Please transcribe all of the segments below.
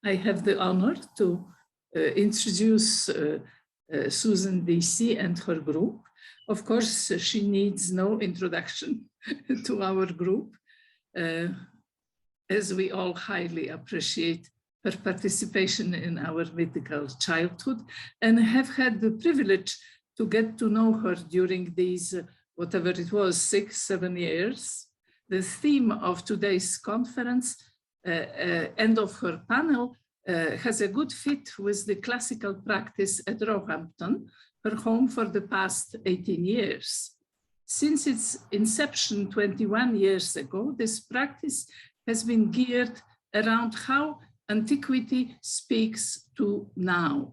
I have the honor to introduce Susan Deacy and her group. Of course, she needs no introduction to our group, as we all highly appreciate her participation in our Mythical Childhood and have had the privilege to get to know her during these, whatever it was, 6-7 years. The theme of today's conference and of her panel has a good fit with the classical practice at Roehampton, her home for the past 18 years. Since its inception 21 years ago, this practice has been geared around how antiquity speaks to now.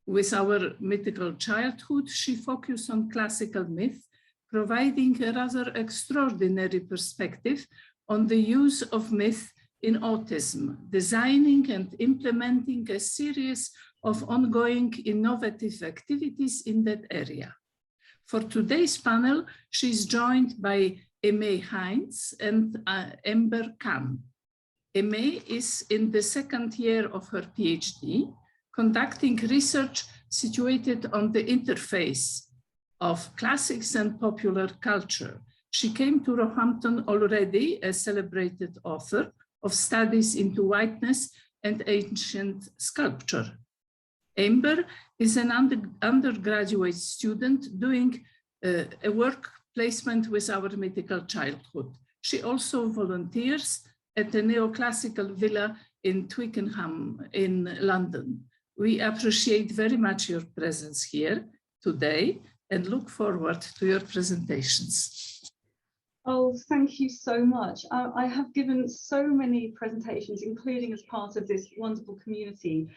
With our Mythical Childhood, she focused on classical myth, providing a rather extraordinary perspective on the use of myth in autism, designing and implementing a series of ongoing innovative activities in that area. For today's panel, she's joined by Aimee Hinds and Amber Khan. Aimee is in the second year of her PhD, conducting research situated on the interface of classics and popular culture. She came to Roehampton already a celebrated author of studies into whiteness and ancient sculpture. Amber is an undergraduate student doing a work placement with our Mythical Childhood. She also volunteers at the neoclassical villa in Twickenham in London. We appreciate very much your presence here today and look forward to your presentations. Oh, thank you so much. I have given so many presentations, including as part of this wonderful community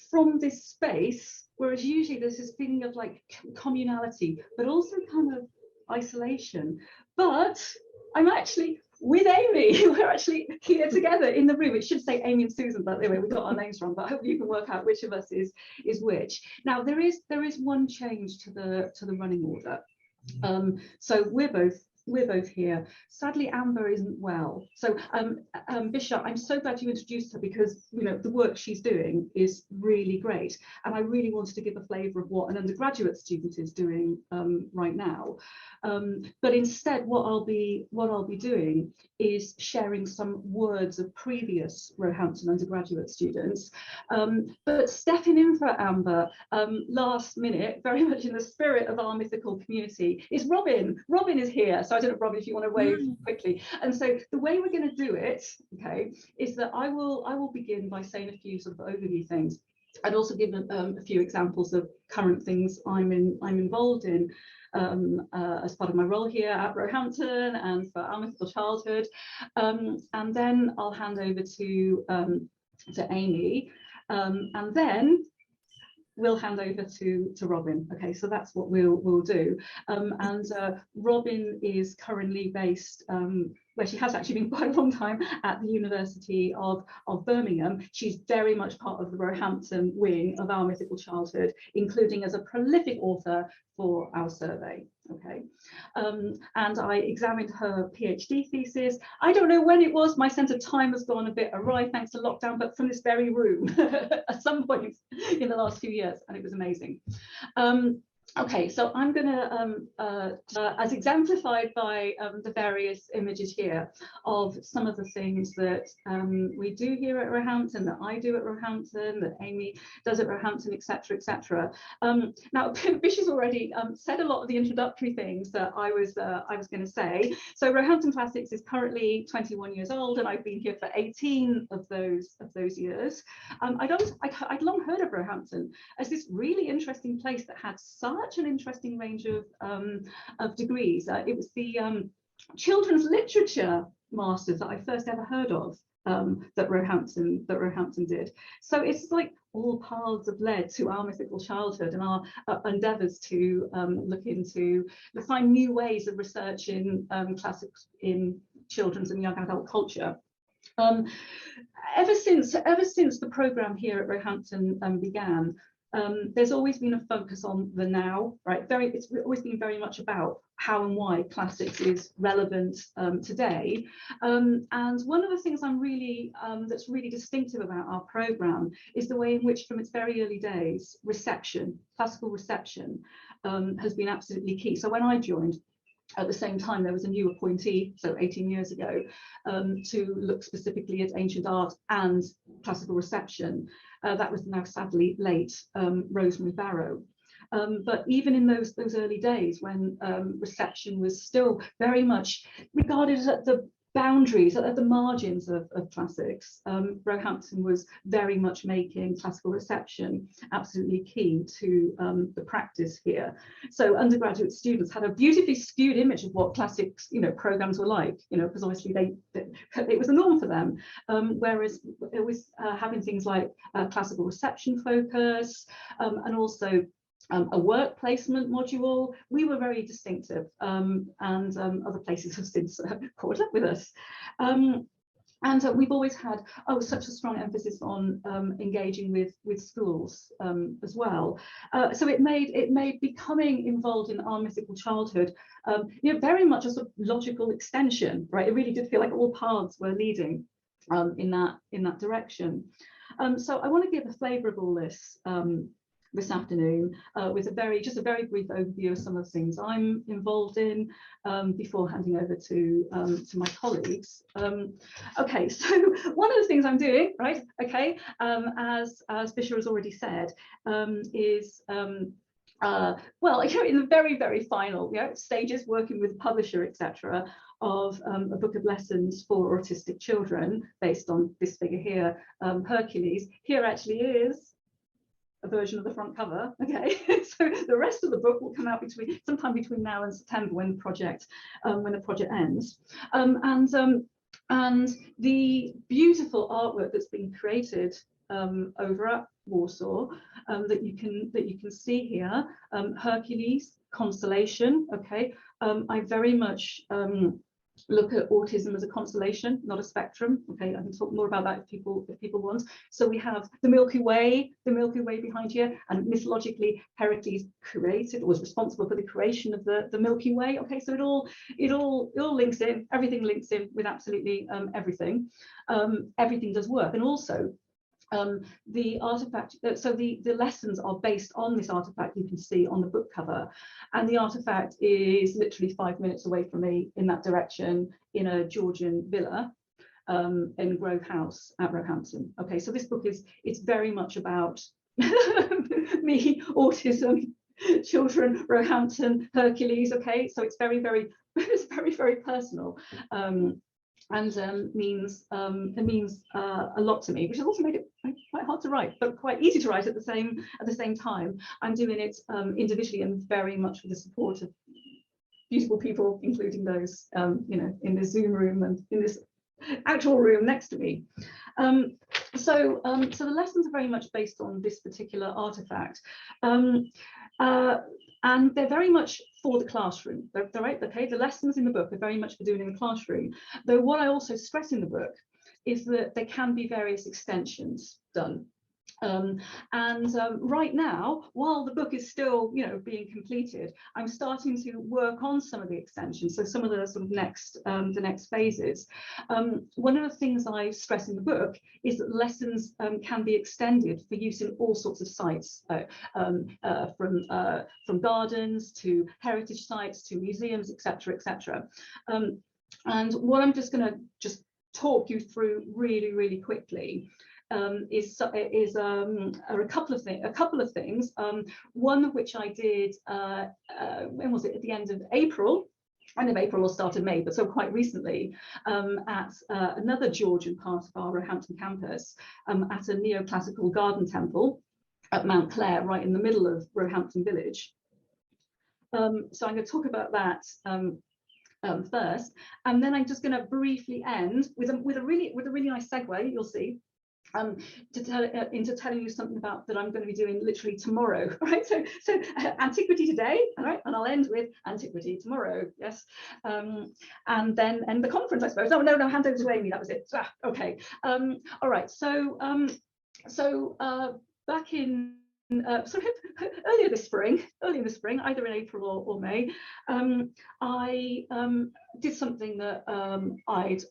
from this space, whereas usually there's this feeling of like communality, but also kind of isolation. But I'm actually with Aimee. We're actually here together in the room. It should say Aimee and Susan, but anyway, we got our names wrong, but I hope you can work out which of us is which. Now there is one change to the running order. So we're both here. Sadly, Amber isn't well. So Bishop, I'm so glad you introduced her because the work she's doing is really great. And I really wanted to give a flavour of what an undergraduate student is doing right now. But instead, what I'll be doing is sharing some words of previous Roehampton undergraduate students. But stepping in for Amber last minute, very much in the spirit of our mythical community, is Robin. Robin is here. So I don't know, Robin, if you want to wave quickly. And so the way we're going to do it, okay, is that I will begin by saying a few sort of overview things. I'd also give a few examples of current things I'm involved in as part of my role here at Roehampton and for our Mythical Childhood. And then I'll hand over to Aimee, and then we'll hand over to Robin. Okay, so that's what we'll do. And Robin is currently based where she has actually been quite a long time at the University of Birmingham. She's very much part of the Roehampton wing of our Mythical Childhood, including as a prolific author for our survey. Okay, and I examined her PhD thesis. I don't know when it was, my sense of time has gone a bit awry thanks to lockdown, but from this very room at some point in the last few years, and it was amazing. Okay, so I'm going to, as exemplified by the various images here of some of the things that we do here at Roehampton, that I do at Roehampton, that Aimee does at Roehampton, etc., etc. Now, Bish has already said a lot of the introductory things that I was going to say. So Roehampton Classics is currently 21 years old, and I've been here for 18 of those years. I'd long heard of Roehampton as this really interesting place that had such an interesting range of degrees. It was the children's literature masters that I first ever heard of that Roehampton did. So it's like all paths have led to our Mythical Childhood and our endeavours to look into, to find new ways of researching classics in children's and young adult culture. Ever since the programme here at Roehampton began, there's always been a focus on the now, right? It's always been very much about how and why classics is relevant today. And one of the things that's really distinctive about our programme is the way in which, from its very early days, classical reception has been absolutely key. So when I joined, at the same time, there was a new appointee, so 18 years ago, to look specifically at ancient art and classical reception. That was now sadly late, Rosemary Barrow. But even in those early days, when reception was still very much regarded as at the boundaries, at the margins of classics, Roehampton was very much making classical reception absolutely key to the practice here. So undergraduate students had a beautifully skewed image of what classics, programs were like, because obviously it was the norm for them. Whereas it was having things like classical reception focus, and also a work placement module. We were very distinctive, and other places have since caught up with us. And we've always had such a strong emphasis on engaging with schools as well. So it made becoming involved in our mythical childhood, very much a sort of logical extension, right? It really did feel like all paths were leading in that direction. So I want to give a flavour of all this this afternoon with a very brief overview of some of the things I'm involved in before handing over to my colleagues. Okay, so one of the things I'm doing, right, okay, as Fisher has already said, is well, in the very final stages, working with publisher, etc., of a book of lessons for autistic children based on this figure here, Hercules. Here actually is a version of the front cover. Okay, so the rest of the book will come out sometime between now and September, when the project ends. And the beautiful artwork that's been created over at Warsaw that you can see here, Hercules, constellation. Okay, I very much look at autism as a constellation, not a spectrum. Okay, I can talk more about that if people want. So we have the Milky Way behind here, and mythologically Heracles was responsible for the creation of the Milky Way. Okay, so it all links in. Everything links in with absolutely everything. Everything does work, and also the artifact, so the lessons are based on this artifact you can see on the book cover, and the artifact is literally 5 minutes away from me in that direction, in a Georgian villa in Grove House at Roehampton. Okay, so this book it's very much about me, autism, children, Roehampton, Hercules. Okay, so it's very personal. And means a lot to me, which has also made it quite hard to write, but quite easy to write at the same time. I'm doing it individually and very much with the support of beautiful people, including those in the Zoom room and in this actual room next to me. So the lessons are very much based on this particular artifact. And they're very much for the classroom. They're right, okay, the lessons in the book are very much for doing in the classroom. Though what I also stress in the book is that there can be various extensions done. Right now, while the book is still, being completed, I'm starting to work on some of the extensions. So some of the sort of the next phases. One of the things I stress in the book is that lessons can be extended for use in all sorts of sites, from gardens to heritage sites to museums, etc., etc. And what I'm just going to talk you through really quickly are a couple of things. One of which I did, when was it? At the end of April or start of May, but so quite recently, at another Georgian part of our Roehampton campus, at a neoclassical garden temple at Mount Clare, right in the middle of Roehampton village. So I'm going to talk about that first, and then I'm just going to briefly end with a really nice segue. You'll see. Into telling you something about that I'm going to be doing literally tomorrow, right? So Antiquity today, all right, and I'll end with Antiquity tomorrow, yes, and then end the conference, I suppose. Oh no, hand over to Aimee. That was it. Okay, all right. So back in sort of earlier this spring, either in April or May, I did something that I've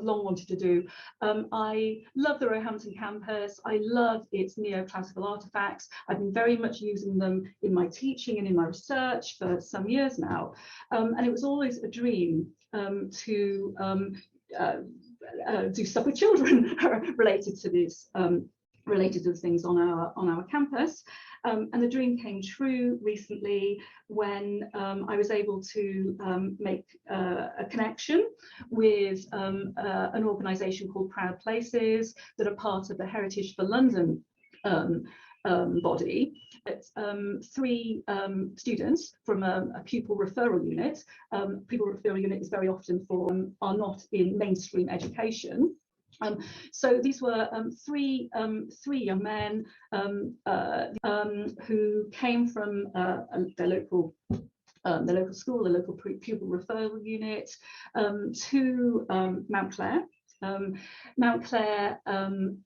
long wanted to do. I love the Roehampton campus. I love its neoclassical artifacts. I've been very much using them in my teaching and in my research for some years now. And it was always a dream to do stuff with children related to this. Related to the things on our campus, and the dream came true recently when I was able to make a connection with an organisation called Proud Places that are part of the Heritage for London body. It's 3 students from a pupil referral unit. Pupil referral unit is very often for are not in mainstream education. So these were 3 young men who came from their local school, the local pupil referral unit, to Mount Clare. Mount Clare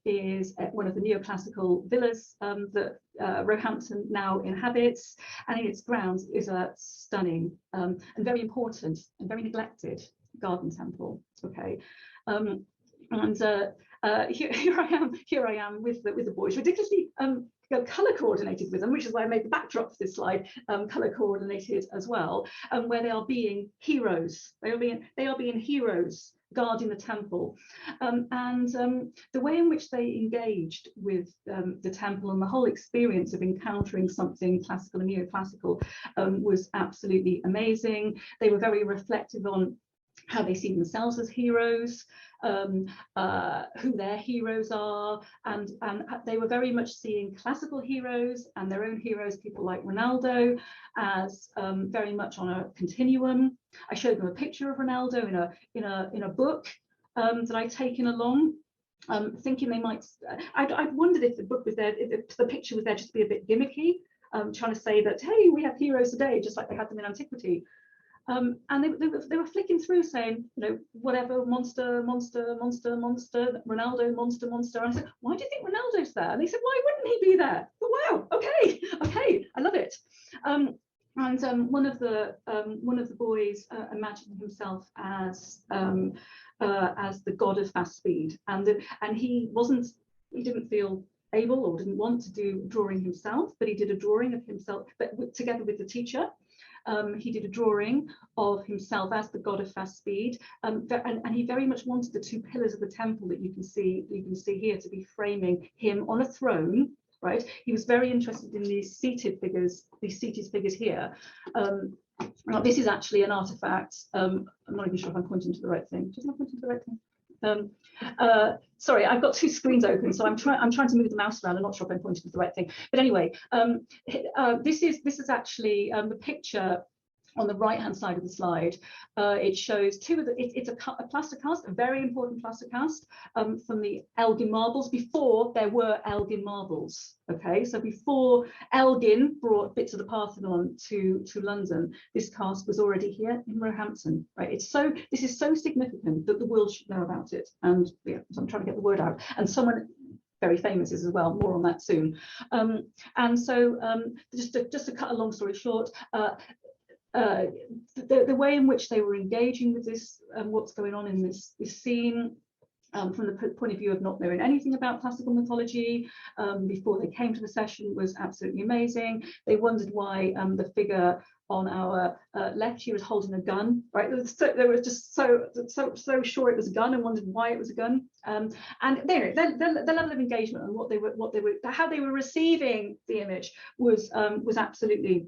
is one of the neoclassical villas that Roehampton now inhabits, and in its grounds is a stunning and very important and very neglected garden temple. Okay. And here I am with the boys, ridiculously colour coordinated with them, which is why I made the backdrop for this slide colour coordinated as well, where they are being heroes. They are being heroes guarding the temple, and the way in which they engaged with the temple and the whole experience of encountering something classical and neoclassical was absolutely amazing. They were very reflective on how they see themselves as heroes, who their heroes are, and they were very much seeing classical heroes and their own heroes, people like Ronaldo, as very much on a continuum. I showed them a picture of Ronaldo in a book that I'd taken along, thinking they might. I'd wondered if the book was there, if the picture was there just to be a bit gimmicky, trying to say that, hey, we have heroes today, just like they had them in Antiquity. And they were flicking through saying, you know, whatever, monster, Ronaldo, monster. And I said, why do you think Ronaldo's there? And they said, why wouldn't he be there? But wow, okay, I love it. And one of the boys imagined himself as the god of fast speed, and he didn't feel able or didn't want to do drawing himself, but he did a drawing of himself, but together with the teacher. He did a drawing of himself as the god of fast speed, and he very much wanted the 2 pillars of the temple that you can see here to be framing him on a throne. Right, he was very interested in these seated figures here. Now this is actually an artifact. I'm not even sure if I'm pointing to the right thing. Am I pointing to the right thing? Sorry, I've got 2 screens open, so I'm trying to move the mouse around. I'm not sure if I'm pointing to the right thing. But anyway, this is actually the picture on the right-hand side of the slide. It shows 2 of the. It's a plaster cast, a very important plaster cast from the Elgin marbles, before there were Elgin marbles. Okay, so before Elgin brought bits of the Parthenon to London, this cast was already here in Roehampton. Right, this is so significant that the world should know about it. And yeah, so I'm trying to get the word out. And someone very famous is as well. More on that soon. And so just to cut a long story short. The way in which they were engaging with this and what's going on in this scene, from the point of view of not knowing anything about classical mythology before they came to the session, was absolutely amazing. They wondered why the figure on our left here was holding a gun. Right, they were just so sure it was a gun and wondered why it was a gun. And there, the level of engagement and how they were receiving the image was absolutely.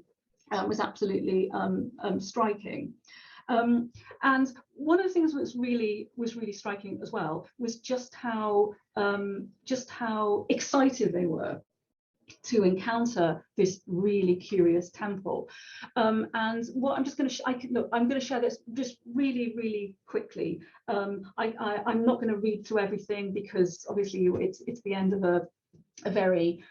Striking, and one of the things that was really striking as well was just how excited they were to encounter this really curious temple. And what I'm just going to I'm going to share this just really quickly. I'm not going to read through everything because obviously it's the end of a very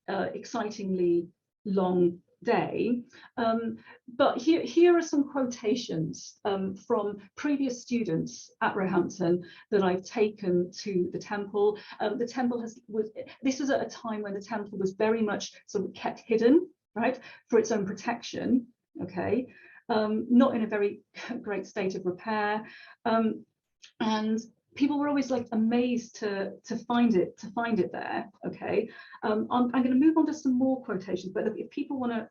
excitingly long day. But here are some quotations from previous students at Roehampton that I've taken to the temple. The temple this was at a time when the temple was very much sort of kept hidden, right, for its own protection, okay, not in a very great state of repair, and people were always like amazed to find it there. Okay, I'm going to move on to some more quotations, but if people want to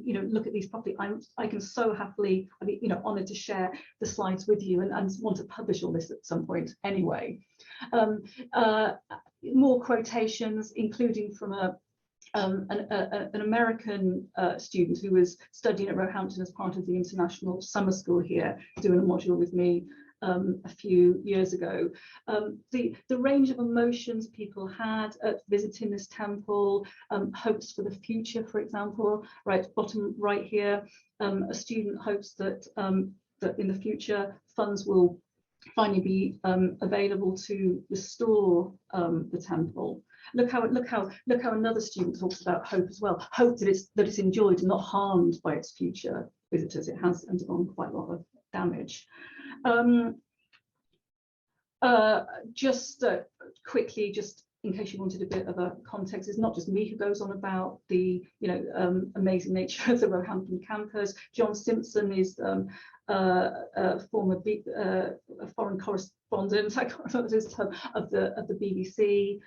you know, look at these properly, I can so happily, I'd be, you know, honoured to share the slides with you, and want to publish all this at some point anyway. More quotations, including from an American student who was studying at Roehampton as part of the international summer school here, doing a module with me a few years ago. The range of emotions people had at visiting this temple, hopes for the future, for example, right bottom right here, a student hopes that that in the future funds will finally be available to restore the temple. Look how another student talks about hope as well. Hope that it's enjoyed and not harmed by its future visitors. It has undergone quite a lot of damage. Just quickly, just in case you wanted a bit of a context, it's not just me who goes on about the, you know, amazing nature of the Roehampton campus. John Simpson is a former foreign correspondent, I can't remember his term, of the BBC.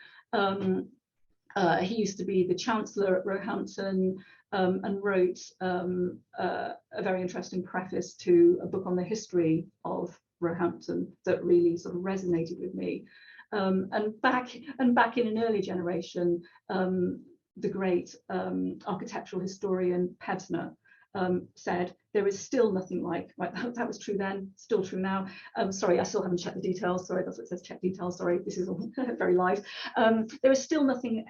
He used to be the Chancellor at Roehampton, and wrote a very interesting preface to a book on the history of Roehampton that really sort of resonated with me. And back in an early generation, the great architectural historian Pevsner said, there is still nothing like, right, that was true then, still true now. Sorry, I still haven't checked the details. Sorry, that's what it says, check details. Sorry, this is all very live. There is still nothing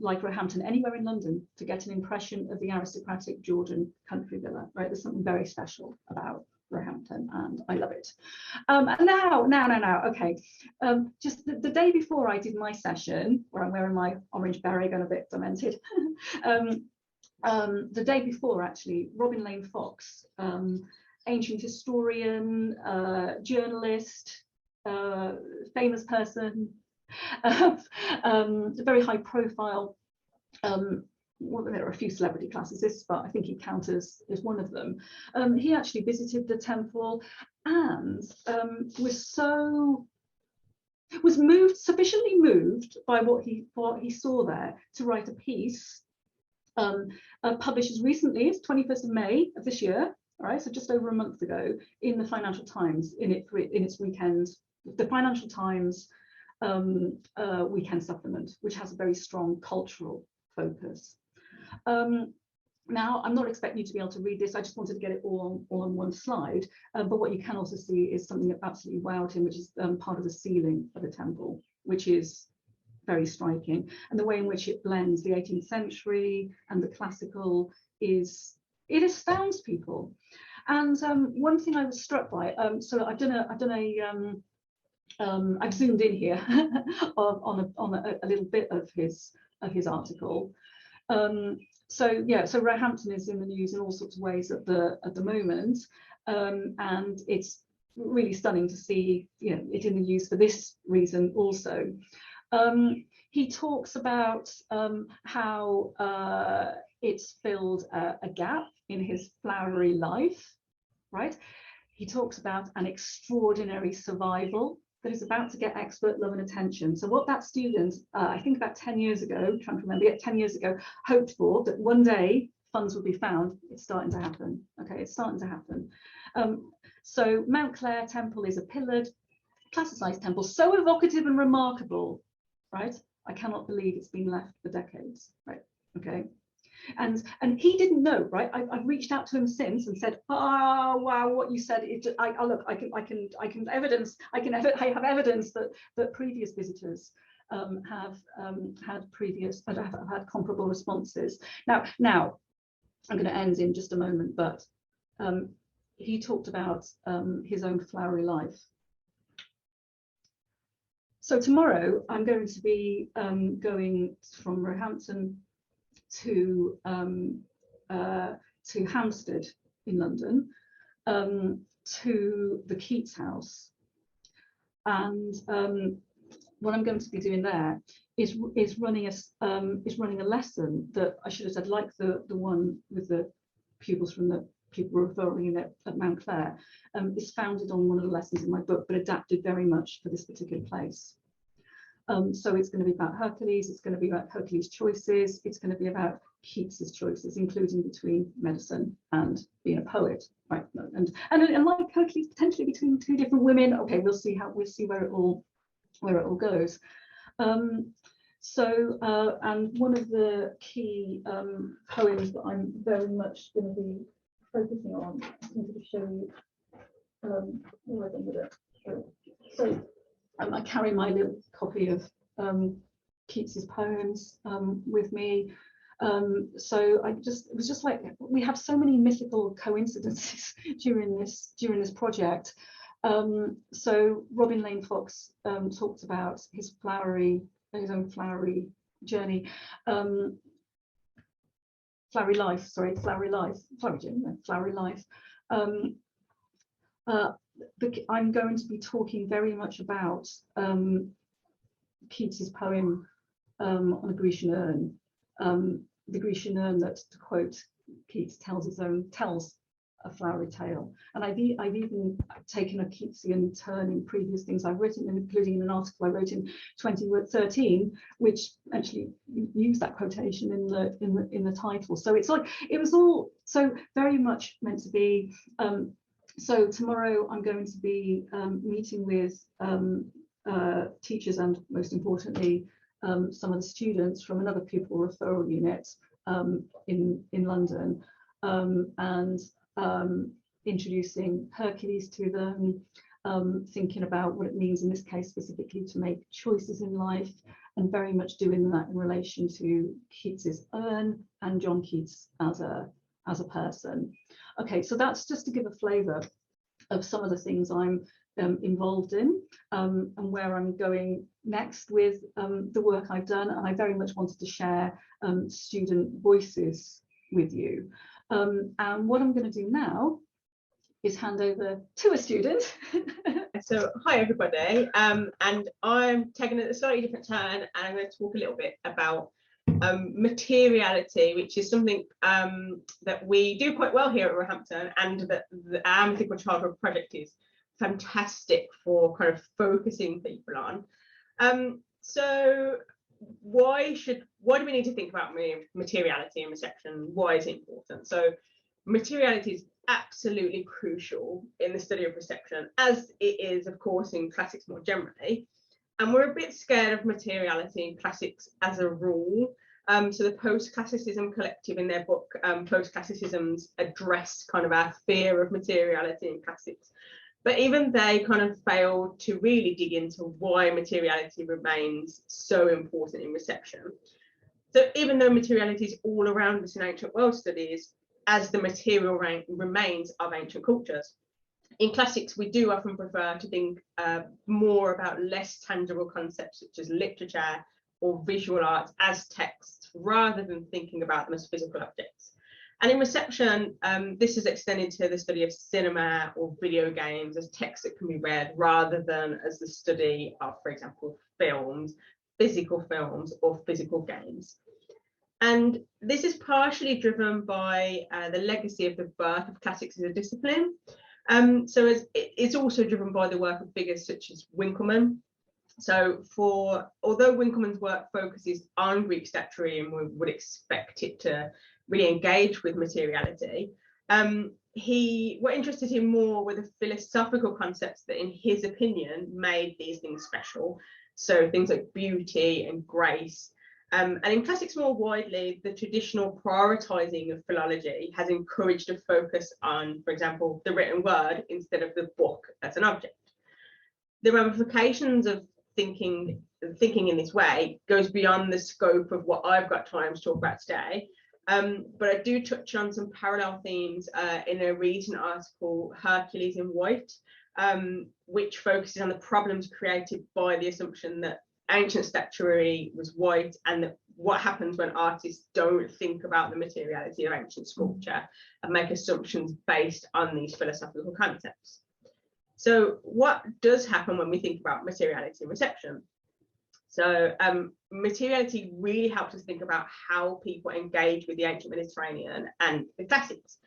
like Roehampton anywhere in London to get an impression of the aristocratic Georgian country villa, right? There's something very special about Roehampton, and I love it. And now, okay. Just the day before I did my session, where I'm wearing my orange beret, going a bit demented, the day before, actually, Robin Lane Fox, ancient historian, journalist, famous person, very high profile. Well, there are a few celebrity classes, but I think he counts as one of them. He actually visited the temple and was sufficiently moved by what he saw there to write a piece published as recently as 21st of May of this year, all right, so just over a month ago, in the Financial Times, in its weekend, the Financial Times weekend supplement, which has a very strong cultural focus. Now, I'm not expecting you to be able to read this. I just wanted to get it all on one slide. But what you can also see is something that absolutely wowed him, which is part of the ceiling of the temple, which is very striking. And the way in which it blends the 18th century and the classical it astounds people. And one thing I was struck by, so I've zoomed in here on a little bit of his article. So Roehampton is in the news in all sorts of ways at the moment, and it's really stunning to see, you know, it in the news for this reason also. He talks about how it's filled a gap in his flowery life, right? He talks about an extraordinary survival that is about to get expert love and attention. So what that student, I think about 10 years ago, trying to remember, 10 years ago, hoped for, that one day funds would be found, it's starting to happen. Okay, it's starting to happen. So Mount Clare Temple is a pillared, classicized temple, so evocative and remarkable, right? I cannot believe it's been left for decades, right? Okay. And he didn't know, right? I've reached out to him since and said, oh wow, what you said, I have evidence that previous visitors have had comparable responses. Now I'm going to end in just a moment, but he talked about his own flowery life. So tomorrow I'm going to be going from Roehampton to to Hampstead in London, to the Keats House. And what I'm going to be doing there is running a lesson that I should have said, like the one with the pupils from the people referring in at Mount Clare, is founded on one of the lessons in my book, but adapted very much for this particular place. So it's going to be about Hercules, it's going to be about Hercules' choices, it's going to be about Keats's choices, including between medicine and being a poet, right? And like Hercules, potentially between two different women. Okay, we'll see where it all goes. And one of the key poems that I'm very much going to be focusing on, I'm going to show you. What have I done with it? So I carry my little copy of Keats's poems with me. So it was just like, we have so many mythical coincidences during this project. So Robin Lane Fox talked about his own flowery journey, flowery life. I'm going to be talking very much about Keats's poem on a Grecian urn. The Grecian urn that, to quote Keats, tells a flowery tale. And I've even taken a Keatsian turn in previous things I've written, including in an article I wrote in 2013, which actually used that quotation in the title. So it's like, it was all so very much meant to be. So tomorrow I'm going to be meeting with teachers and, most importantly, some of the students from another pupil referral unit in London, and introducing Hercules to them, thinking about what it means in this case specifically to make choices in life, and very much doing that in relation to Keats's urn and John Keats as a person. Okay, so that's just to give a flavour of some of the things I'm involved in, and where I'm going next with the work I've done. And I very much wanted to share student voices with you. And what I'm going to do now is hand over to a student. So hi everybody, and I'm taking a slightly different turn, and I'm going to talk a little bit about materiality, which is something that we do quite well here at Roehampton, and that our Mythical Childhood project is fantastic for kind of focusing people on. So why do we need to think about materiality in reception? Why is it important? So materiality is absolutely crucial in the study of reception, as it is, of course, in classics more generally. And we're a bit scared of materiality in classics as a rule. So the post-classicism collective, in their book Post-Classicisms, address kind of our fear of materiality in classics. But even they kind of failed to really dig into why materiality remains so important in reception. So even though materiality is all around us in ancient world studies, as the material remains of ancient cultures, in classics we do often prefer to think more about less tangible concepts such as literature or visual arts as texts, rather than thinking about them as physical objects. And in reception, this is extended to the study of cinema or video games as texts that can be read, rather than as the study of, for example, films, physical films or physical games. And this is partially driven by the legacy of the birth of classics as a discipline. So it's also driven by the work of figures such as Winckelmann. So although Winckelmann's work focuses on Greek statuary, and we would expect it to really engage with materiality, what interested him more were the philosophical concepts that, in his opinion, made these things special. So things like beauty and grace. And in classics more widely, the traditional prioritizing of philology has encouraged a focus on, for example, the written word instead of the book as an object. The ramifications of thinking in this way goes beyond the scope of what I've got time to talk about today. But I do touch on some parallel themes in a recent article, Hercules in White, which focuses on the problems created by the assumption that ancient statuary was white, and that what happens when artists don't think about the materiality of ancient sculpture and make assumptions based on these philosophical concepts. So what does happen when we think about materiality and reception? So materiality really helps us think about how people engage with the ancient Mediterranean and the classics.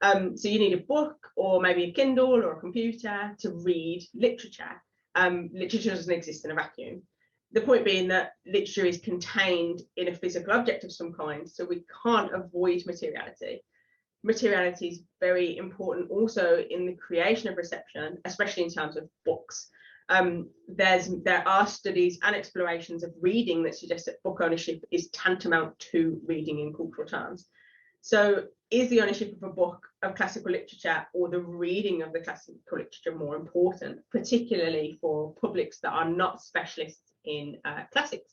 So you need a book or maybe a Kindle or a computer to read literature. Literature doesn't exist in a vacuum. The point being that literature is contained in a physical object of some kind, so we can't avoid materiality. Materiality is very important also in the creation of reception, especially in terms of books. There are studies and explorations of reading that suggest that book ownership is tantamount to reading in cultural terms. So is the ownership of a book of classical literature or the reading of the classical literature more important, particularly for publics that are not specialists in classics?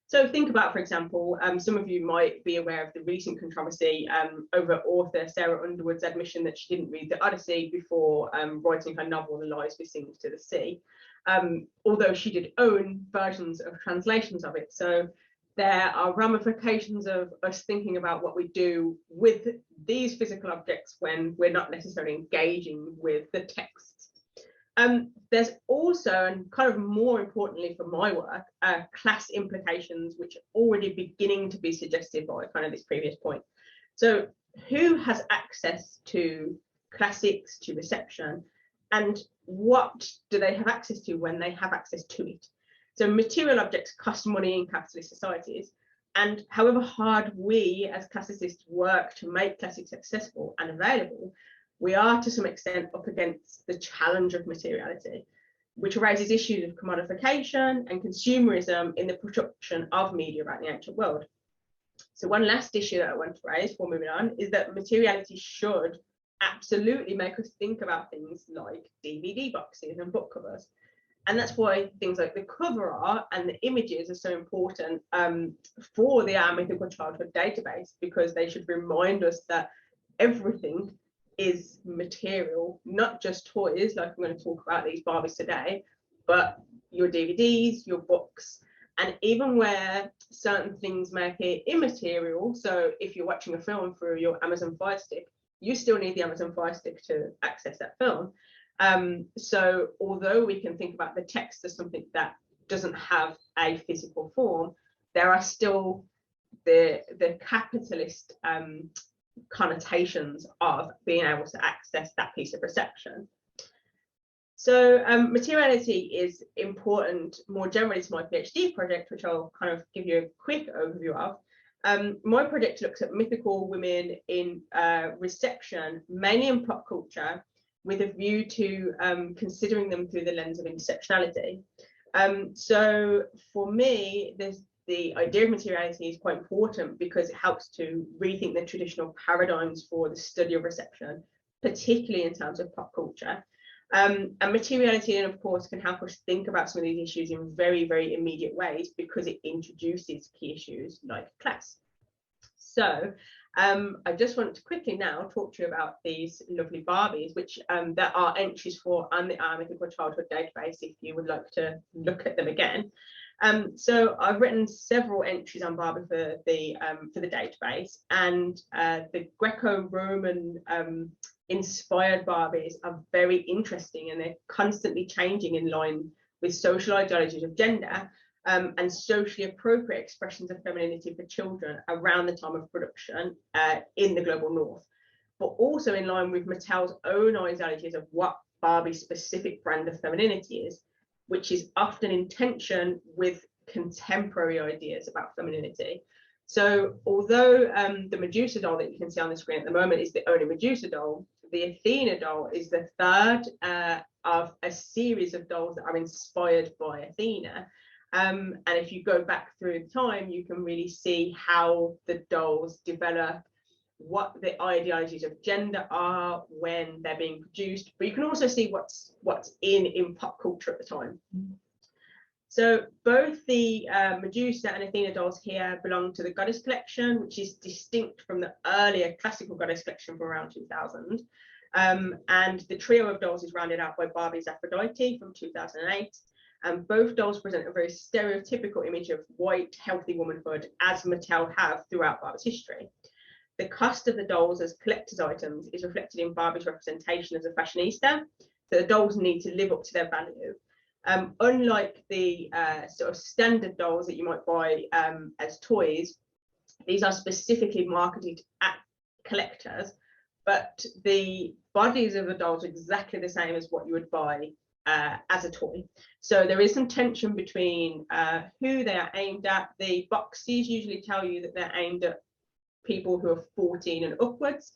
So think about, for example, some of you might be aware of the recent controversy over author Sarah Underwood's admission that she didn't read the Odyssey before writing her novel The Lies We Sing to the Sea, although she did own versions of translations of it. So there are ramifications of us thinking about what we do with these physical objects when we're not necessarily engaging with the texts. There's also, and kind of more importantly for my work, class implications, which are already beginning to be suggested by kind of this previous point. So who has access to classics, to reception, and what do they have access to when they have access to it? So material objects cost money in capitalist societies, and however hard we as classicists work to make classics accessible and available, we are to some extent up against the challenge of materiality, which raises issues of commodification and consumerism in the production of media about the ancient world. So one last issue that I want to raise before moving on is that materiality should absolutely make us think about things like DVD boxes and book covers. And that's why things like the cover art and the images are so important for the Mythical Childhood database, because they should remind us that everything is material, not just toys, like I'm going to talk about these Barbies today, but your DVDs, your books, and even where certain things may appear immaterial. So if you're watching a film through your Amazon Fire Stick, you still need the Amazon Fire Stick to access that film. So although we can think about the text as something that doesn't have a physical form, there are still the capitalist connotations of being able to access that piece of reception. So materiality is important more generally to my PhD project, which I'll kind of give you a quick overview of. My project looks at mythical women in reception, mainly in pop culture, with a view to considering them through the lens of intersectionality. So for me, the idea of materiality is quite important because it helps to rethink the traditional paradigms for the study of reception, particularly in terms of pop culture. And materiality, and of course, can help us think about some of these issues in very, very immediate ways because it introduces key issues like class. So I just want to quickly now talk to you about these lovely Barbies, which there are entries for on the Mythical Childhood database if you would like to look at them again. So I've written several entries on Barbie for the database, and the Greco-Roman inspired Barbies are very interesting, and they're constantly changing in line with social ideologies of gender and socially appropriate expressions of femininity for children around the time of production in the global north, but also in line with Mattel's own ideologies of what Barbie's specific brand of femininity is, which is often in tension with contemporary ideas about femininity. So although the Medusa doll that you can see on the screen at the moment is the only Medusa doll, the Athena doll is the third of a series of dolls that are inspired by Athena. And if you go back through time, you can really see how the dolls develop, what the ideologies of gender are when they're being produced, but you can also see what's in pop culture at the time. So both the Medusa and Athena dolls here belong to the Goddess collection, which is distinct from the earlier classical Goddess collection from around 2000. And the trio of dolls is rounded out by Barbie's Aphrodite from 2008. And both dolls present a very stereotypical image of white, healthy womanhood, as Mattel have throughout Barbie's history. The cost of the dolls as collector's items is reflected in Barbie's representation as a fashionista, so the dolls need to live up to their value. Unlike the sort of standard dolls that you might buy as toys, these are specifically marketed at collectors, but the bodies of the dolls are exactly the same as what you would buy as a toy. So there is some tension between who they are aimed at. The boxes usually tell you that they're aimed at people who are 14 and upwards,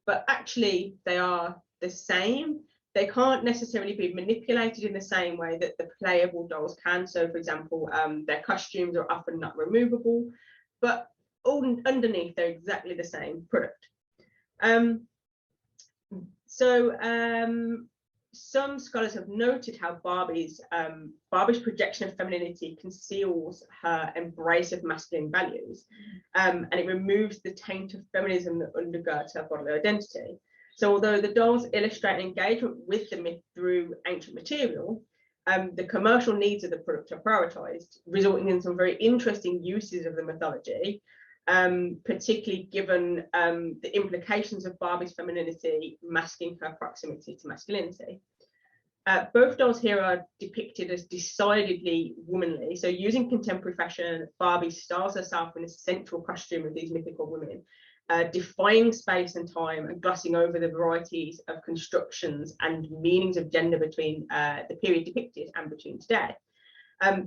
but actually they are the same. They can't necessarily be manipulated in the same way that the playable dolls can. So, for example, their costumes are often not removable, but all underneath they're exactly the same product. Some scholars have noted how Barbie's projection of femininity conceals her embrace of masculine values, and it removes the taint of feminism that undergirds her bodily identity. So although the dolls illustrate an engagement with the myth through ancient material, the commercial needs of the product are prioritised, resulting in some very interesting uses of the mythology, particularly given the implications of Barbie's femininity masking her proximity to masculinity. Both dolls here are depicted as decidedly womanly. So using contemporary fashion, Barbie styles herself in a central costume of these mythical women, defying space and time and glossing over the varieties of constructions and meanings of gender between the period depicted and between today.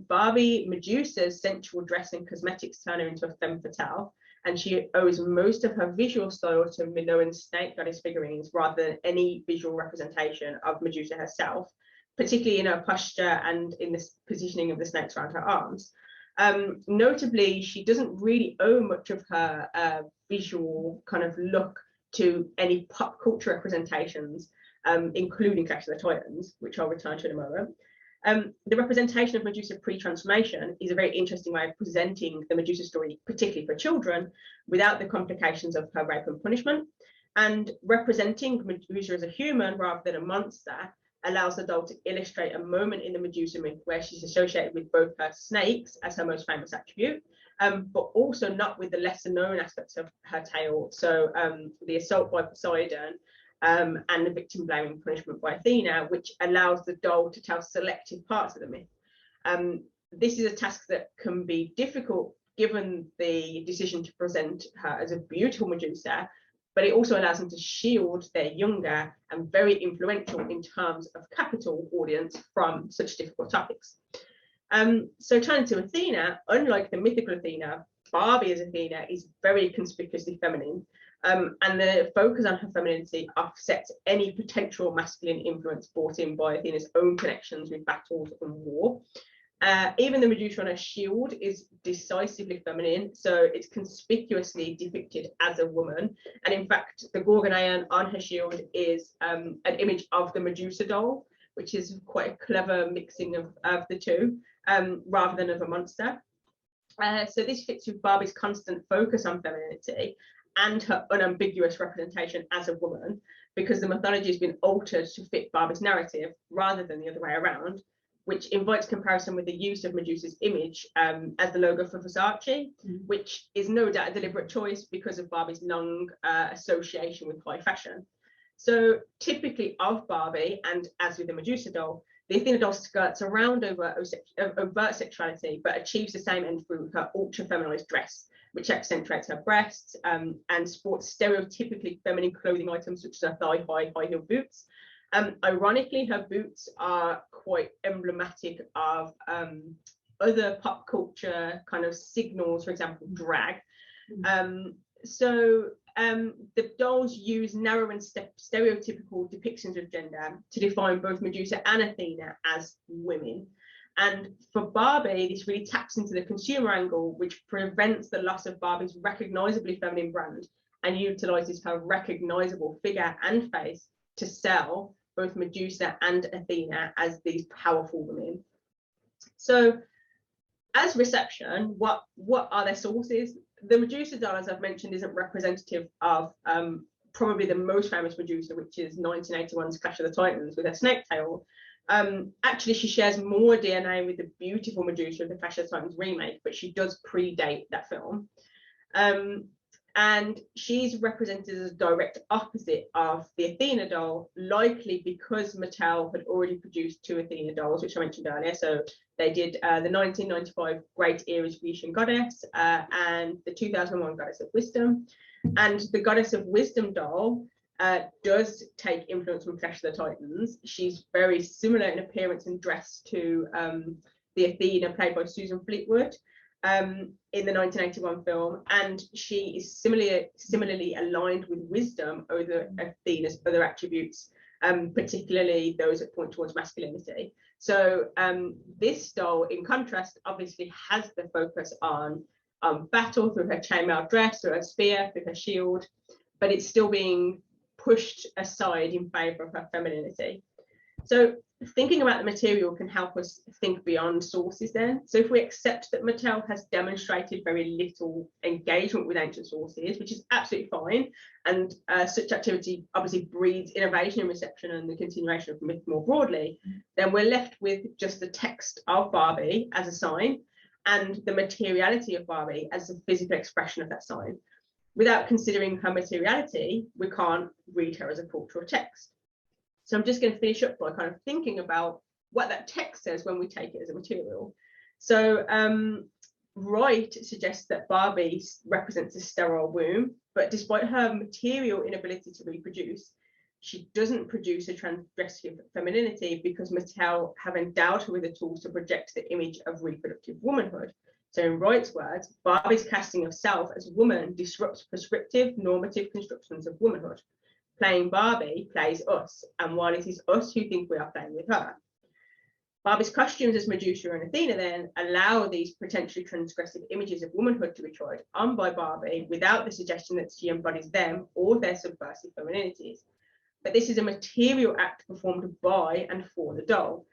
Barbie Medusa's sensual dress and cosmetics turn her into a femme fatale, and she owes most of her visual style to Minoan snake goddess figurines rather than any visual representation of Medusa herself, particularly in her posture and in the positioning of the snakes around her arms. Notably, she doesn't really owe much of her visual kind of look to any pop culture representations, including Clash of the Titans, which I'll return to in a moment. The representation of Medusa pre-transformation is a very interesting way of presenting the Medusa story, particularly for children, without the complications of her rape and punishment. And representing Medusa as a human rather than a monster allows the doll to illustrate a moment in the Medusa myth where she's associated with both her snakes as her most famous attribute, but also not with the lesser known aspects of her tale. So the assault by Poseidon, and the victim blaming punishment by Athena, which allows the doll to tell selected parts of the myth. This is a task that can be difficult given the decision to present her as a beautiful Medusa, but it also allows them to shield their younger and very influential in terms of capital audience from such difficult topics. So turning to Athena, unlike the mythical Athena, Barbie as Athena is very conspicuously feminine. And the focus on her femininity offsets any potential masculine influence brought in by Athena's own connections with battles and war. Even the Medusa on her shield is decisively feminine, so it's conspicuously depicted as a woman. And in fact, the Gorgonaeon on her shield is an image of the Medusa doll, which is quite a clever mixing of the two, rather than of a monster. So this fits with Barbie's constant focus on femininity and her unambiguous representation as a woman, because the mythology has been altered to fit Barbie's narrative rather than the other way around, which invites comparison with the use of Medusa's image as the logo for Versace, which is no doubt a deliberate choice because of Barbie's long association with high fashion. So typically of Barbie, and as with the Medusa doll, the Athena doll skirts around over overt sexuality, but achieves the same end through her ultra-feminized dress, which accentuates her breasts and sports stereotypically feminine clothing items such as her thigh-high, high-heel boots. Ironically, her boots are quite emblematic of other pop culture kind of signals, for example, drag. The dolls use narrow and stereotypical depictions of gender to define both Medusa and Athena as women. And for Barbie, this really taps into the consumer angle, which prevents the loss of Barbie's recognizably feminine brand and utilizes her recognizable figure and face to sell both Medusa and Athena as these powerful women. So as reception, what are their sources? The Medusa doll, as I've mentioned, isn't representative of probably the most famous Medusa, which is 1981's Clash of the Titans with her snake tail. Actually, she shares more DNA with the beautiful Medusa of the Clash of the Titans remake, but she does predate that film. And she's represented as a direct opposite of the Athena doll, likely because Mattel had already produced 2 Athena dolls, which I mentioned earlier. So they did the 1995 Great Erudition Goddess and the 2001 Goddess of Wisdom. And the Goddess of Wisdom doll does take influence from Clash of the Titans. She's very similar in appearance and dress to the Athena played by Susan Fleetwood in the 1981 film, and she is similarly aligned with Wisdom over Athena's other attributes, particularly those that point towards masculinity. So this doll, in contrast, obviously has the focus on battle through her chainmail dress, through her spear, through her shield, but it's still being pushed aside in favour of her femininity. So thinking about the material can help us think beyond sources then. So if we accept that Mattel has demonstrated very little engagement with ancient sources, which is absolutely fine, and such activity obviously breeds innovation in reception and the continuation of myth more broadly, then we're left with just the text of Barbie as a sign and the materiality of Barbie as a physical expression of that sign. Without considering her materiality, we can't read her as a cultural text. So I'm just going to finish up by kind of thinking about what that text says when we take it as a material. So Wright suggests that Barbie represents a sterile womb, but despite her material inability to reproduce, she doesn't produce a transgressive femininity because Mattel have endowed her with the tools to project the image of reproductive womanhood. So in Wright's words, Barbie's casting of self as woman disrupts prescriptive normative constructions of womanhood. Playing Barbie plays us, and while it is us who think we are playing with her. Barbie's costumes as Medusa and Athena then allow these potentially transgressive images of womanhood to be tried on by Barbie without the suggestion that she embodies them or their subversive femininities. But this is a material act performed by and for the doll.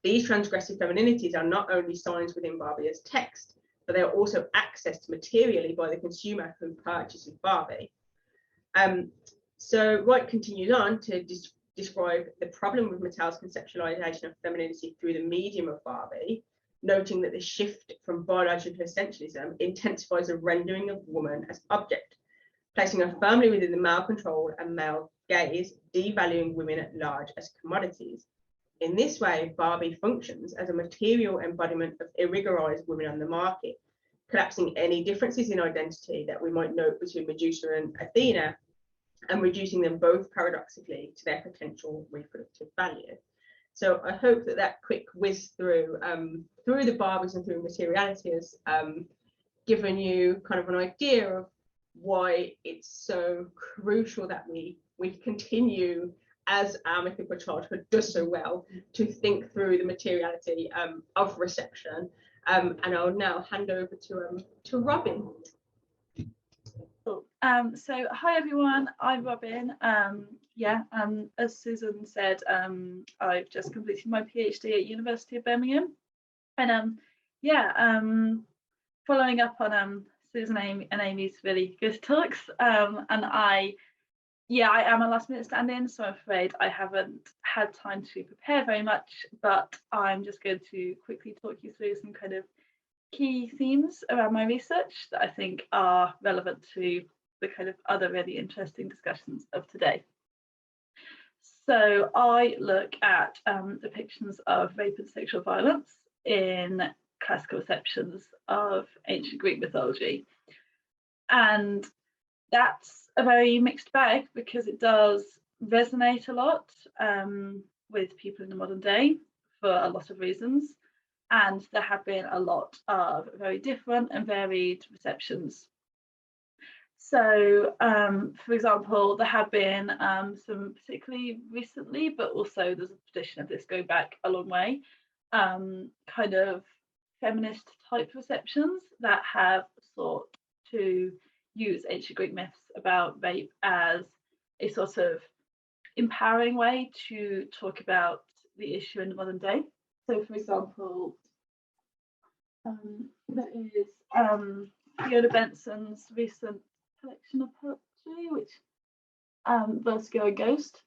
These transgressive femininities are not only signs within Barbie as text, but they are also accessed materially by the consumer who purchases Barbie. So Wright continues on to describe the problem with Mattel's conceptualization of femininity through the medium of Barbie, noting that the shift from biological essentialism intensifies the rendering of woman as object, placing her firmly within the male control and male gaze, devaluing women at large as commodities. In this way, Barbie functions as a material embodiment of irrigorized women on the market, collapsing any differences in identity that we might note between Medusa and Athena, and reducing them both paradoxically to their potential reproductive value. So I hope that that quick whiz through through the Barbies and through materiality has given you kind of an idea of why it's so crucial that we continue, as our Mythical Childhood does so well, to think through the materiality of reception. And I'll now hand over to Robin. Cool. So hi everyone, I'm Robin. As Susan said, I've just completed my PhD at University of Birmingham, and following up on Susan and Amy's really good talks, and I am a last minute stand-in, so I'm afraid I haven't had time to prepare very much, but I'm just going to quickly talk you through some kind of key themes around my research that I think are relevant to the kind of other really interesting discussions of today. So I look at depictions of rape and sexual violence in classical receptions of ancient Greek mythology. And that's a very mixed bag because it does resonate a lot with people in the modern day for a lot of reasons. And there have been a lot of very different and varied receptions. So, for example, there have been some particularly recently, but also there's a tradition of this going back a long way, kind of feminist type receptions that have sought to use ancient Greek myths about rape as a sort of empowering way to talk about the issue in the modern day. So, for example, there is Fiona Benson's recent collection of poetry, which Vertigo and Ghost,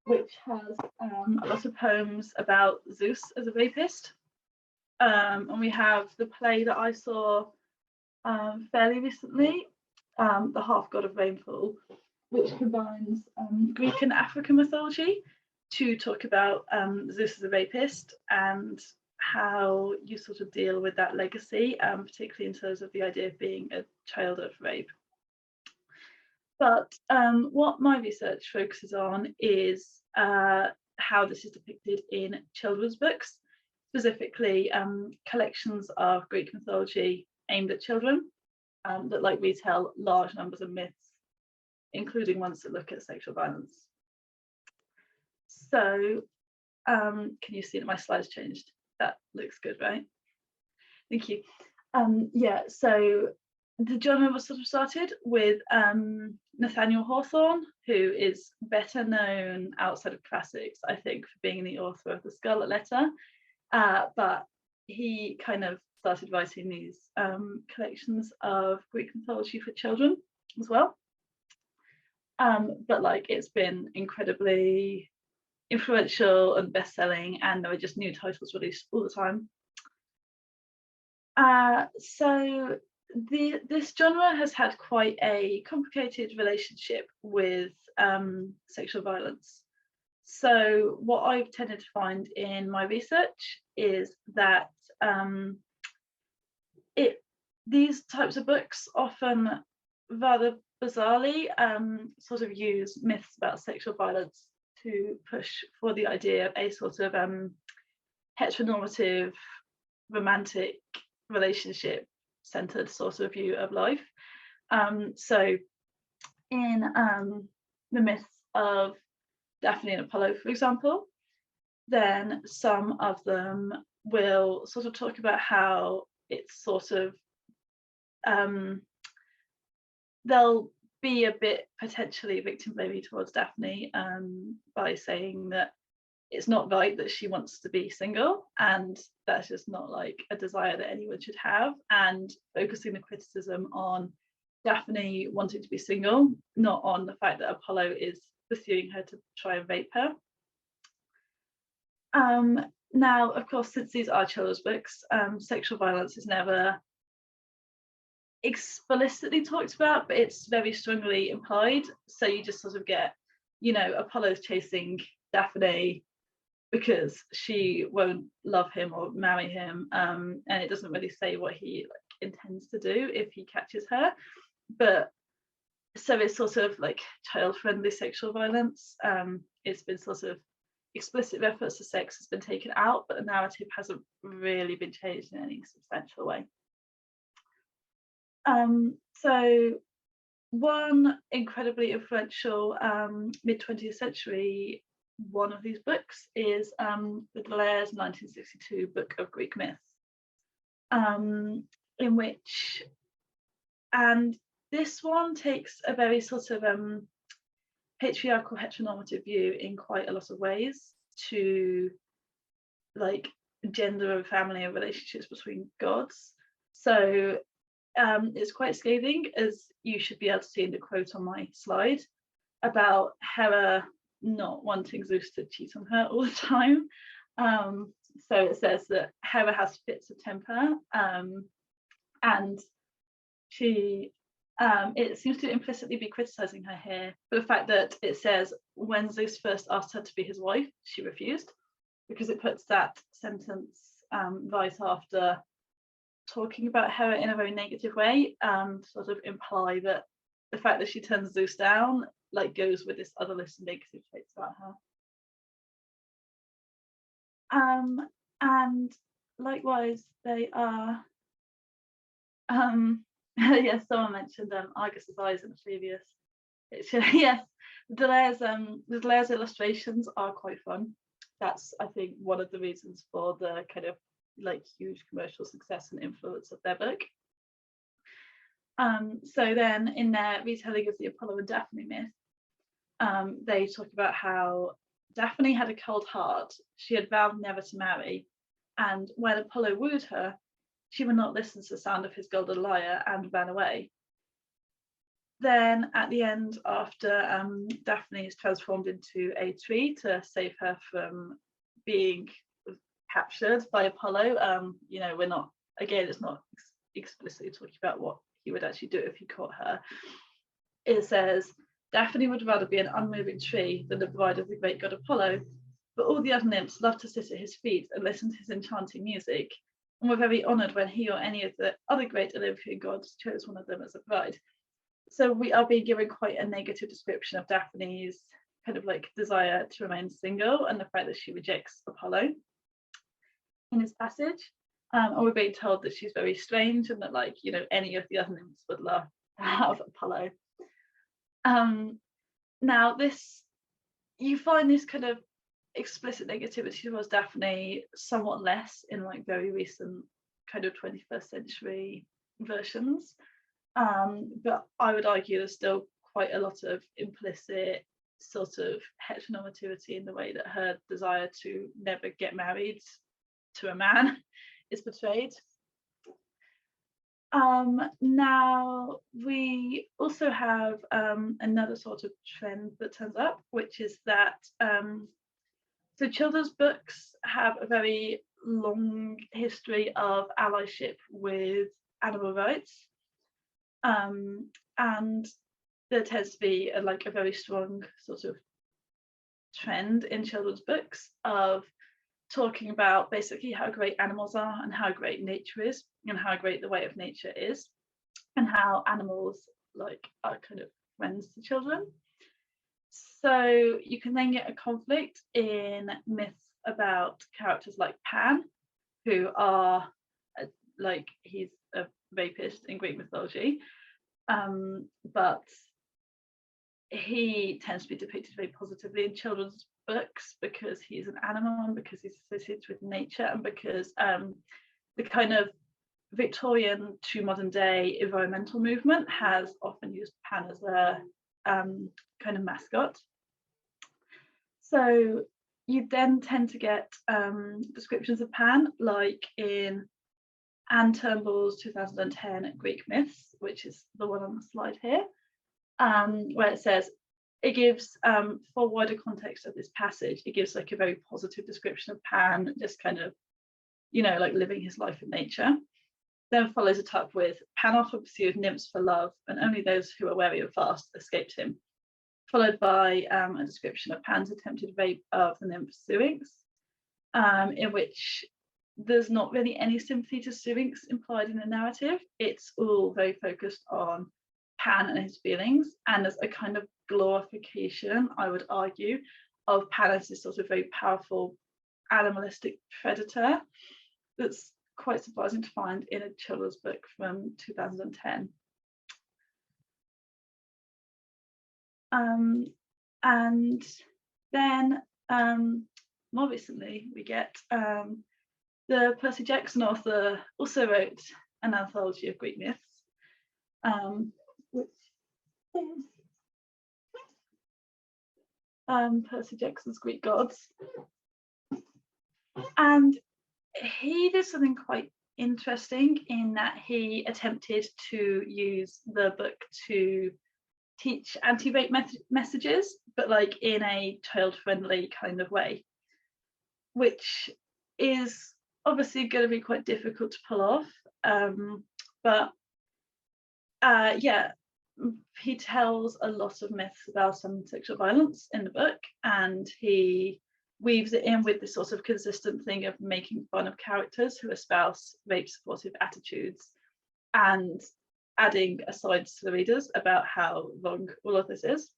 which has a lot of poems about Zeus as a rapist. And we have the play that I saw fairly recently, The Half-God of Rainfall, which combines Greek and African mythology to talk about Zeus as a rapist and how you sort of deal with that legacy, particularly in terms of the idea of being a child of rape. But what my research focuses on is how this is depicted in children's books, specifically collections of Greek mythology aimed at children that like retell large numbers of myths, including ones that look at sexual violence. So can you see that my slides changed? That looks good, right? Thank you. Yeah, so the genre was sort of started with Nathaniel Hawthorne, who is better known outside of classics, I think, for being the author of The Scarlet Letter. But he kind of started writing these collections of Greek mythology for children as well. But like it's been incredibly influential and best-selling, and there are just new titles released all the time. So this genre has had quite a complicated relationship with sexual violence. So what I've tended to find in my research is that these types of books often rather bizarrely sort of use myths about sexual violence to push for the idea of a sort of heteronormative, romantic relationship centered sort of view of life. So in the myths of Daphne and Apollo, for example, then some of them will sort of talk about how it's sort of they'll be a bit potentially victim blaming towards Daphne by saying that it's not right that she wants to be single, and that's just not like a desire that anyone should have, and focusing the criticism on Daphne wanting to be single, not on the fact that Apollo is pursuing her to try and rape her. Now, of course, since these are children's books, sexual violence is never explicitly talked about, but it's very strongly implied. So you just sort of get, you know, Apollo's chasing Daphne because she won't love him or marry him, and it doesn't really say what he like intends to do if he catches her. But so it's sort of like child-friendly sexual violence. It's been sort of explicit reference to sex has been taken out, but the narrative hasn't really been changed in any substantial way. So one incredibly influential mid-20th century one of these books is the Delaire's 1962 book of Greek myths, in which, and this one takes a very sort of patriarchal heteronormative view in quite a lot of ways to like gender and family and relationships between gods. So it's quite scathing, as you should be able to see in the quote on my slide, about Hera not wanting Zeus to cheat on her all the time. So it says that Hera has fits of temper, and she it seems to implicitly be criticizing her here for the fact that it says when Zeus first asked her to be his wife, she refused, because it puts that sentence right after talking about Hera in a very negative way, sort of imply that the fact that she turns Zeus down like goes with this other list of negative traits about her. And likewise, they are yes, someone mentioned Argus's eyes in the previous picture. Yes, the Delaire's illustrations are quite fun. That's, I think, one of the reasons for the kind of like huge commercial success and influence of their book. So then in their retelling of the Apollo and Daphne myth, they talk about how Daphne had a cold heart. She had vowed never to marry, and when Apollo wooed her, she would not listen to the sound of his golden lyre and ran away. then at the end, after Daphne is transformed into a tree to save her from being captured by Apollo, you know, we're not, again, it's not explicitly talking about what he would actually do if he caught her. It says, Daphne would rather be an unmoving tree than the bride of the great god Apollo, but all the other nymphs loved to sit at his feet and listen to his enchanting music, and were very honoured when he or any of the other great Olympian gods chose one of them as a bride. So we are being given quite a negative description of Daphne's kind of like desire to remain single and the fact that she rejects Apollo in this passage. And we're being told that she's very strange and that, like, you know, any of the other nymphs would love to have Apollo. Now this, you find this kind of explicit negativity towards Daphne somewhat less in like very recent kind of 21st century versions. But I would argue there's still quite a lot of implicit sort of heteronormativity in the way that her desire to never get married to a man is portrayed. Now we also have another sort of trend that turns up, which is that so children's books have a very long history of allyship with animal rights, and there tends to be a very strong sort of trend in children's books of talking about basically how great animals are and how great nature is and how great the way of nature is and how animals like are kind of friends to children. So you can then get a conflict in myths about characters like Pan, who are like, he's a rapist in Greek mythology, but he tends to be depicted very positively in children's books because he's an animal and because he's associated with nature and because the kind of Victorian to modern day environmental movement has often used Pan as a kind of mascot. So you then tend to get descriptions of Pan, like in Anne Turnbull's 2010 Greek Myths, which is the one on the slide here, where it says, it gives, for wider context of this passage, it gives like a very positive description of Pan, just kind of, you know, like living his life in nature. Then follows it up with, Pan often pursued nymphs for love, and only those who were wary and fast escaped him. Followed by a description of Pan's attempted rape of the nymph Syrinx, in which there's not really any sympathy to Syrinx implied in the narrative. It's all very focused on Pan and his feelings, and there's a kind of glorification, I would argue, of Pan as this sort of very powerful animalistic predator that's quite surprising to find in a children's book from 2010. And then more recently we get the Percy Jackson author also wrote an anthology of Greek myths, which is Percy Jackson's Greek Gods, and he did something quite interesting in that he attempted to use the book to teach anti-rape messages, but like in a child-friendly kind of way, which is obviously going to be quite difficult to pull off. But yeah, he tells a lot of myths about some sexual violence in the book, and he weaves it in with this sort of consistent thing of making fun of characters who espouse rape supportive attitudes and adding asides to the readers about how wrong all of this is.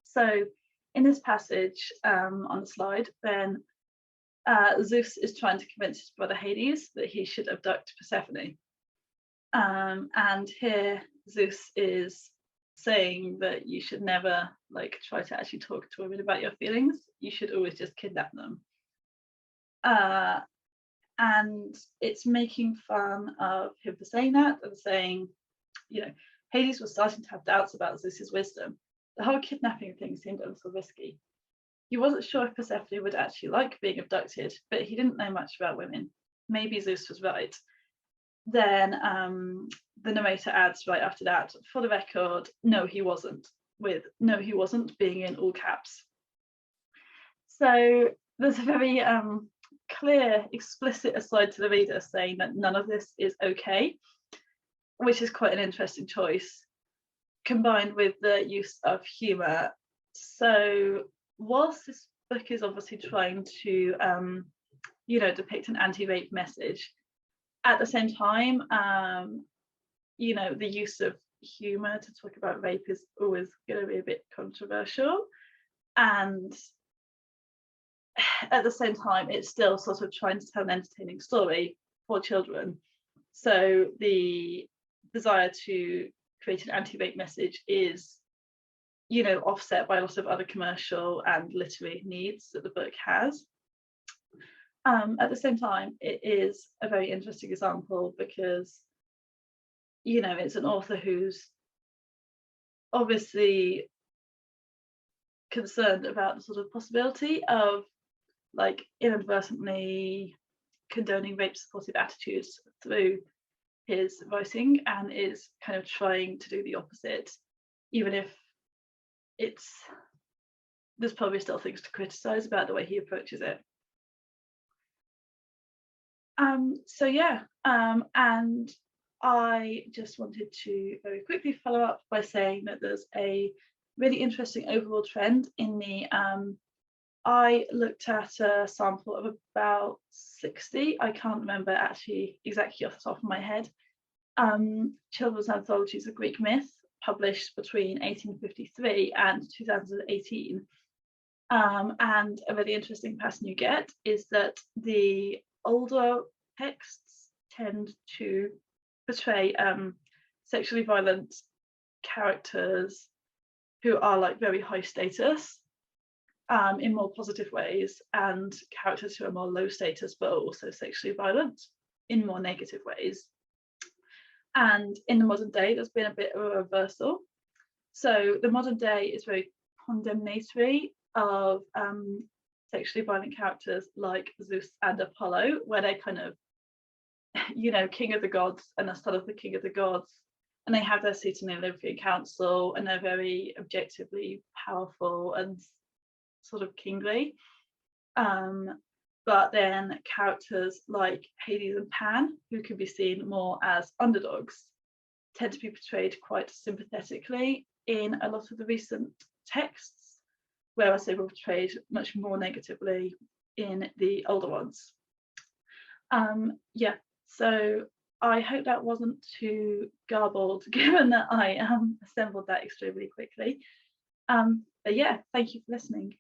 So in this passage on the slide, then Zeus is trying to convince his brother Hades that he should abduct Persephone. And here Zeus is saying that you should never like try to actually talk to women about your feelings. You should always just kidnap them. And it's making fun of him for saying that and saying, you know, Hades was starting to have doubts about Zeus's wisdom. The whole kidnapping thing seemed a little risky. He wasn't sure if Persephone would actually like being abducted, but he didn't know much about women. Maybe Zeus was right. then the narrator adds right after that, for the record, no, he wasn't, with no, he wasn't being in all caps. So there's a very clear, explicit aside to the reader saying that none of this is okay, which is quite an interesting choice, combined with the use of humour. So whilst this book is obviously trying to depict an anti-rape message, at the same time, the use of humour to talk about rape is always going to be a bit controversial, and at the same time it's still sort of trying to tell an entertaining story for children. So the desire to create an anti-rape message is offset by a lot of other commercial and literary needs that the book has. At the same time, it is a very interesting example because it's an author who's obviously concerned about the sort of possibility of like inadvertently condoning rape supportive attitudes through his writing, and is kind of trying to do the opposite, even if there's probably still things to criticize about the way he approaches it. So yeah, and I just wanted to very quickly follow up by saying that there's a really interesting overall trend in the I looked at a sample of about 60, I can't remember actually exactly off the top of my head, children's anthologies of Greek myth published between 1853 and 2018. And a really interesting pattern you get is that the older texts tend to portray sexually violent characters who are like very high status in more positive ways, and characters who are more low status but also sexually violent in more negative ways. And in the modern day, there's been a bit of a reversal. So the modern day is very condemnatory of sexually violent characters like Zeus and Apollo, where they're kind of, king of the gods and a son of the king of the gods, and they have their seat in the Olympian Council, and they're very objectively powerful and sort of kingly. But then characters like Hades and Pan, who can be seen more as underdogs, tend to be portrayed quite sympathetically in a lot of the recent texts, whereas they were portrayed much more negatively in the older ones. So I hope that wasn't too garbled, given that I assembled that extremely quickly. But yeah, thank you for listening.